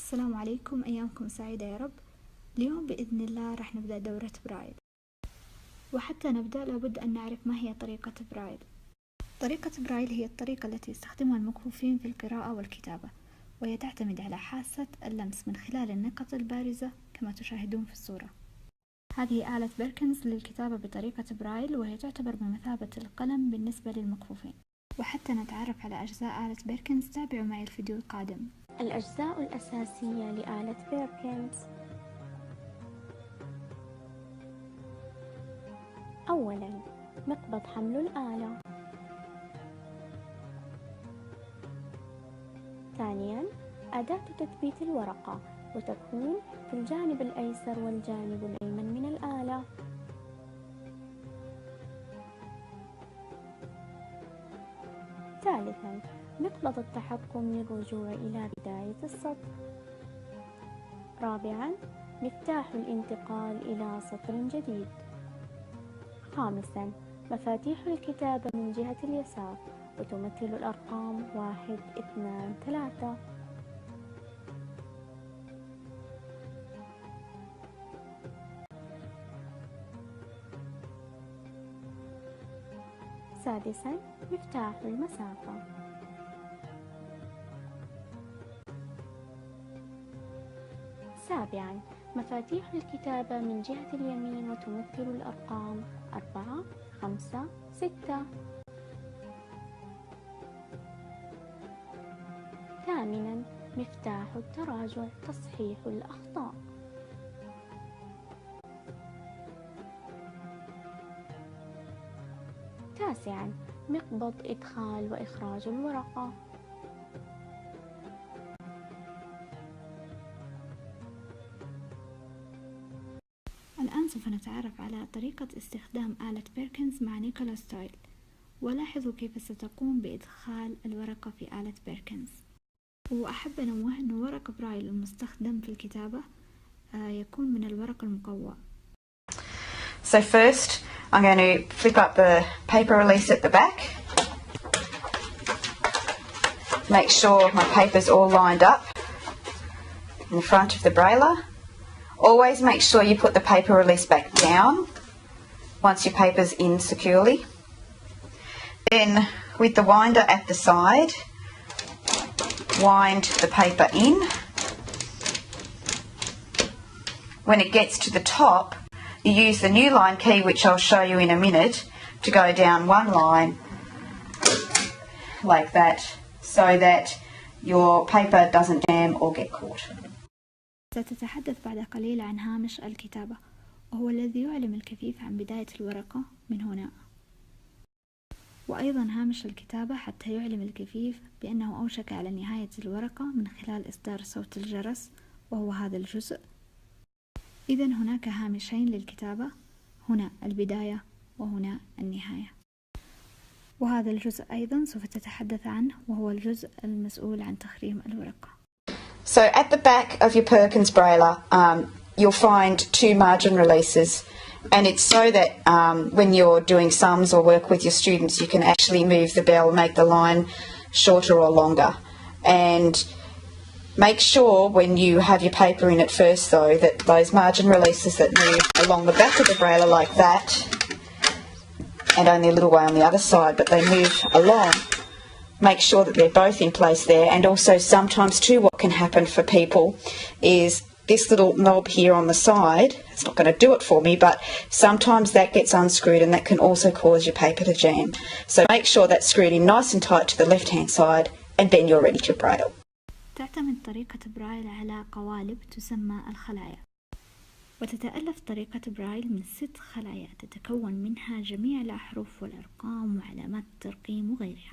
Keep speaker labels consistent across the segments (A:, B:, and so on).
A: السلام عليكم، أيامكم سعيدة يا رب. اليوم بإذن الله راح نبدأ دورة برايل، وحتى نبدأ لابد أن نعرف ما هي طريقة برايل. طريقة برايل هي الطريقة التي يستخدمها المكفوفين في القراءة والكتابة، وهي تعتمد على حاسة اللمس من خلال النقط البارزة كما تشاهدون في الصورة. هذه آلة بيركنز للكتابة بطريقة برايل، وهي تعتبر بمثابة القلم بالنسبة للمكفوفين. وحتى نتعرف على أجزاء آلة بيركنز تابعوا معي الفيديو القادم.
B: الأجزاء الأساسية لآلة بيركنز: أولاً، مقبض حمل الآلة. ثانياً، أداة تثبيت الورقة، وتكون في الجانب الأيسر والجانب الأيمن من الآلة. ثالثاً، مقبض التحكم للرجوع إلى بداية السطر. رابعاً، مفتاح الانتقال إلى سطر جديد. خامساً، مفاتيح الكتابة من جهة اليسار، وتمثل الأرقام 1 2 3. سادساً، مفتاح المسافة. سابعاً، مفاتيح الكتابة من جهة اليمين، وتمثل الأرقام 4 5 6. ثامناً، مفتاح التراجع، تصحيح الأخطاء. تاسعاً، مقبض إدخال وإخراج الورقة.
A: الآن سوف نتعرف على طريقة استخدام آلة بيركنز مع نيكولا ستايل، ولاحظوا كيف ستقوم بإدخال الورقة في آلة بيركنز. وأحب أنوه أن ورق برايل المستخدم في الكتابة يكون من الورق المقوى.
C: So first I'm going to flip up the paper release at the back. Make sure my paper's all lined up in front of the brailer. Always make sure you put the paper release back down once your paper's in securely. Then with the winder at the side, wind the paper in. When it gets to the top, you use the new line key, which I'll show you in a minute, to go down one line like that, so that your paper doesn't jam or get caught.
A: ستتحدث بعد قليل عن هامش الكتابة، وهو الذي يعلم الكفيف عن بداية الورقة من هنا، وأيضا هامش الكتابة حتى يعلم الكفيف بأنه أوشك على نهاية الورقة من خلال إصدار صوت الجرس، وهو هذا الجزء. إذن هناك هامشين للكتابة، هنا البداية وهنا النهاية. وهذا الجزء أيضا سوف تتحدث عنه، وهو الجزء المسؤول عن تخريم الورقة.
C: So at the back of your Perkins brailer, you'll find two margin releases, and it's so that when you're doing sums or work with your students, you can actually move the bell, make the line shorter or longer. And make sure when you have your paper in at first, though, that those margin releases that move along the back of the brailer like that, and only a little way on the other side, but they move along, make sure that they're both in place there. And also sometimes too, what can happen for people is this little knob here on the side, it's not going to do it for me, but sometimes that gets unscrewed, and that can also cause your paper to jam. So make sure that's screwed in nice and tight to the left hand side, and then you're ready to braille.
A: تعتمد طريقة برايل على قوالب تسمى الخلايا، وتتألف طريقة برايل من 6 خلايا تتكون منها جميع الأحرف والأرقام وعلامات الترقيم وغيرها.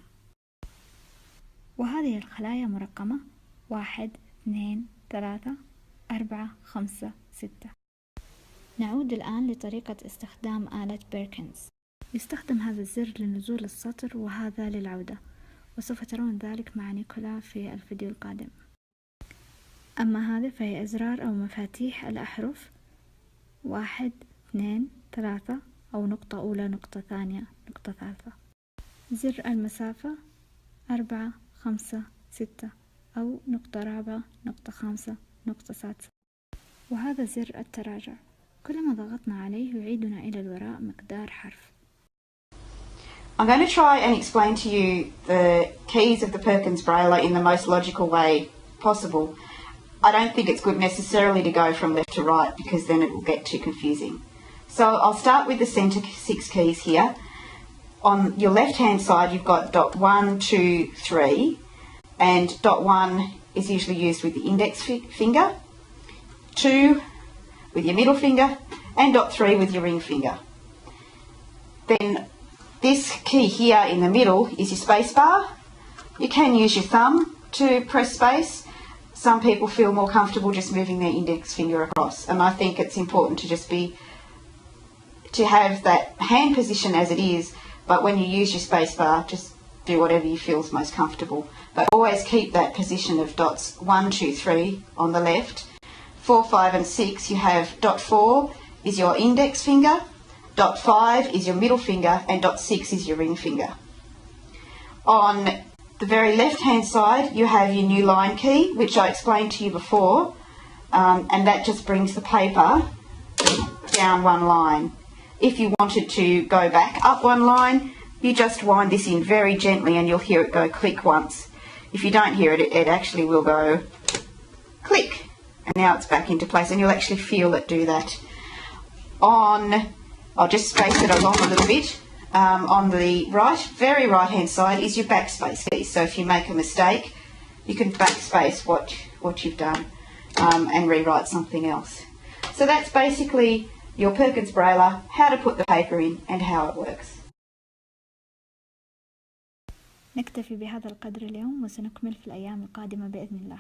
A: وهذه الخلايا مرقمة 1 2 3 4 5 6. نعود الآن لطريقة استخدام آلة بيركنز. يستخدم هذا الزر لنزول السطر وهذا للعودة، وسوف ترون ذلك مع نيكولا في الفيديو القادم. أما هذه فهي أزرار أو مفاتيح الأحرف 1 2 3، أو نقطة أولى نقطة ثانية نقطة ثالثة. زر المسافة 4 5 6 أو نقطة رابعة، نقطة خامسة، نقطة سادسة. وهذا زر التراجع، كلما ضغطنا عليه يعيدنا إلى الوراء مقدار حرف.
C: I'm going to try and explain to you the keys of the Perkins Braille in the most logical way possible. I don't think it's good necessarily to go from left to right because then it will get too confusing. So I'll start with the centre 6 keys here. On your left hand side you've got dot 1, 2, 3, and dot 1 is usually used with the index finger, 2 with your middle finger, and dot 3 with your ring finger. Then this key here in the middle is your space bar. You can use your thumb to press space. Some people feel more comfortable just moving their index finger across, and I think it's important to have that hand position as it is, but when you use your space bar, just do whatever you feel is most comfortable. But always keep that position of dots 1, 2, 3 on the left. 4, 5 and 6 you have dot 4 is your index finger, dot 5 is your middle finger, and dot 6 is your ring finger. On the very left hand side you have your new line key, which I explained to you before, and that just brings the paper down one line. If you wanted to go back up one line, you just wind this in very gently and you'll hear it go click once. If you don't hear it, it actually will go click, and now it's back into place, and you'll actually feel it do that. I'll just space it along a little bit. On the very right hand side is your backspace key. So if you make a mistake, you can backspace what you've done and rewrite something else. So that's basically your Perkins Braille, how to put the paper in and how it works.
A: نكتفي بهذا القدر اليوم، وسنكمل في الأيام القادمة بإذن الله.